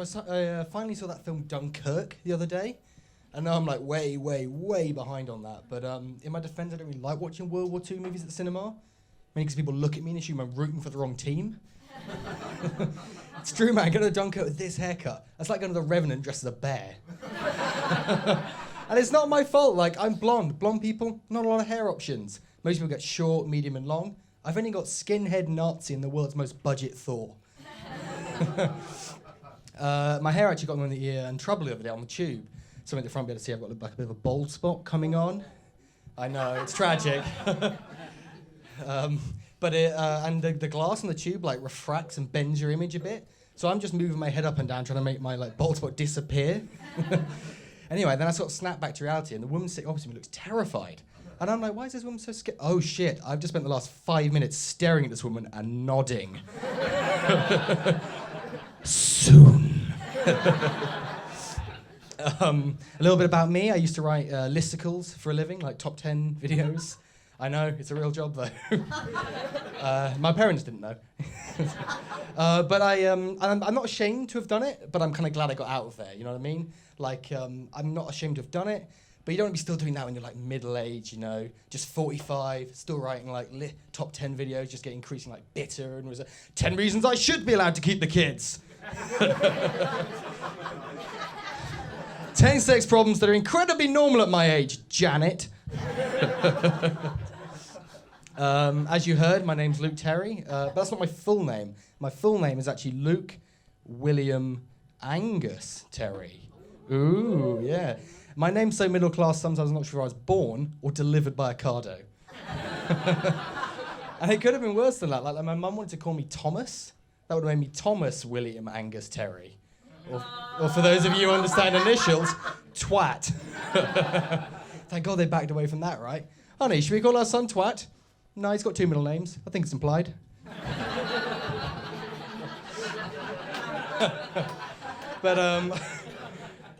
So I finally saw that film Dunkirk the other day, and now I'm like way behind on that. But in my defence, I don't really like watching World War II movies at the cinema, mainly because people look at me and assume I'm rooting for the wrong team. It's true, man. Going to Dunkirk with this haircut, that's like going to the Revenant dressed as a bear. And it's not my fault. Like, I'm blonde. Blonde people, not a lot of hair options. Most people get short, medium, and long. I've only got skinhead Nazi and the world's most budget Thor. My hair actually got me in the ear and trouble the other day on the tube. Something at the front, be able to see I've got like a bit of a bald spot coming on. I know, it's tragic. But the glass on the tube like refracts and bends your image a bit. So I'm just moving my head up and down trying to make my like bald spot disappear. Anyway, then I sort of snapped back to reality, and the woman sitting opposite me looks terrified. And I'm like, why is this woman so scared? Oh shit, I've just spent the last 5 minutes staring at this woman and nodding. Soon. A little bit about me. I used to write listicles for a living, like top 10 videos. I know, it's a real job though. My parents didn't know. But I'm not ashamed to have done it, but I'm kind of glad I got out of there, you know what I mean? Like, I'm not ashamed to have done it, but you don't want to be still doing that when you're like middle-aged, you know, just 45, still writing like top 10 videos, just getting increasing like bitter, and was 10 reasons I should be allowed to keep the kids. 10 sex problems that are incredibly normal at my age, Janet. As you heard, my name's Luke Terry, but that's not my full name. My full name is actually Luke William Angus Terry. Ooh, yeah. My name's so middle class, sometimes I'm not sure if I was born or delivered by a cardo. And it could have been worse than that. Like my mum wanted to call me Thomas. That would have made me Thomas William Angus Terry. Or for those of you who understand initials, Twat. Thank God they backed away from that, right? Honey, should we call our son Twat? No, he's got 2 middle names. I think it's implied. But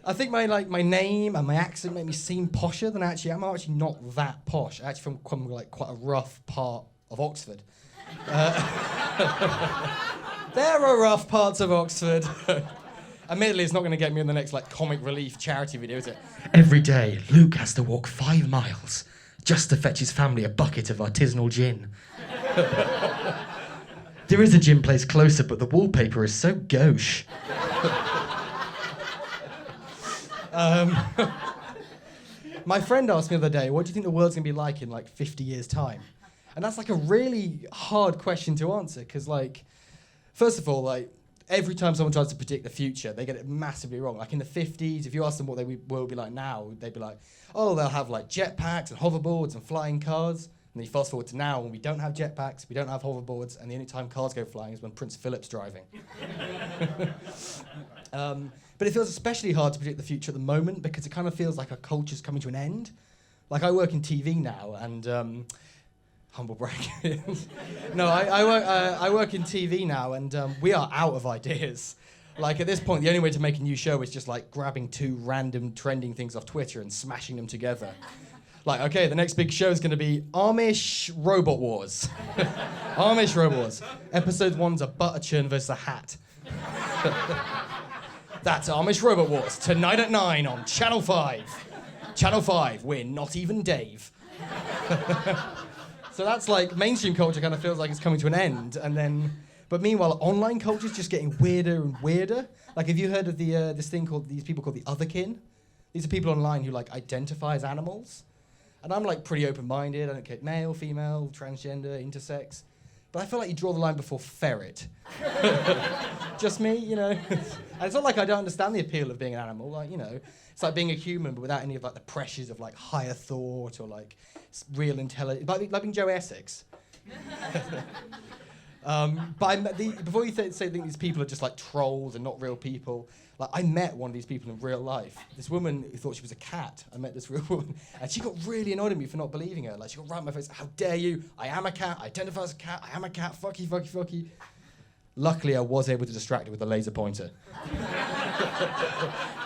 I think my name and my accent make me seem posher than I actually am. I'm actually not that posh. I'm actually from like quite a rough part of Oxford. There are rough parts of Oxford. Admittedly, it's not going to get me in the next like comic relief charity video, is it? Every day, Luke has to walk 5 miles just to fetch his family a bucket of artisanal gin. There is a gin place closer, but the wallpaper is so gauche. My friend asked me the other day, what do you think the world's going to be like in like 50 years' time? And that's like a really hard question to answer, because like, first of all, like, every time someone tries to predict the future, they get it massively wrong. Like in the 50s, if you ask them what the world will be like now, they'd be like, oh, they'll have like jetpacks and hoverboards and flying cars. And then you fast forward to now, when we don't have jetpacks, we don't have hoverboards, and the only time cars go flying is when Prince Philip's driving. But it feels especially hard to predict the future at the moment, because it kind of feels like our culture's coming to an end. Like I work in TV now, and humble brag. No, I work in TV now, and we are out of ideas. Like at this point, the only way to make a new show is just like grabbing 2 random trending things off Twitter and smashing them together. Like, okay, the next big show is going to be Amish Robot Wars. Amish Robot Wars. Episode 1's a butter churn versus a hat. That's Amish Robot Wars, tonight at 9 on Channel 5. Channel 5, we're not even Dave. So that's like, mainstream culture kind of feels like it's coming to an end, and then, but meanwhile, online culture's just getting weirder and weirder. Like, have you heard of these people called the Otherkin? These are people online who like identify as animals. And I'm like pretty open-minded, I don't care, male, female, transgender, intersex. But I feel like you draw the line before ferret. Just me, you know. And it's not like I don't understand the appeal of being an animal, like, you know. It's like being a human, but without any of like the pressures of like higher thought or like real intelligence, like being Joe Essex. Before you think these people are just like trolls and not real people, like I met one of these people in real life. This woman who thought she was a cat. I met this real woman, and she got really annoyed at me for not believing her. Like she got right in my face. How dare you? I am a cat. I identify as a cat. I am a cat. Fuck you, fuck you, fuck you. Luckily, I was able to distract her with a laser pointer.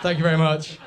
Thank you very much.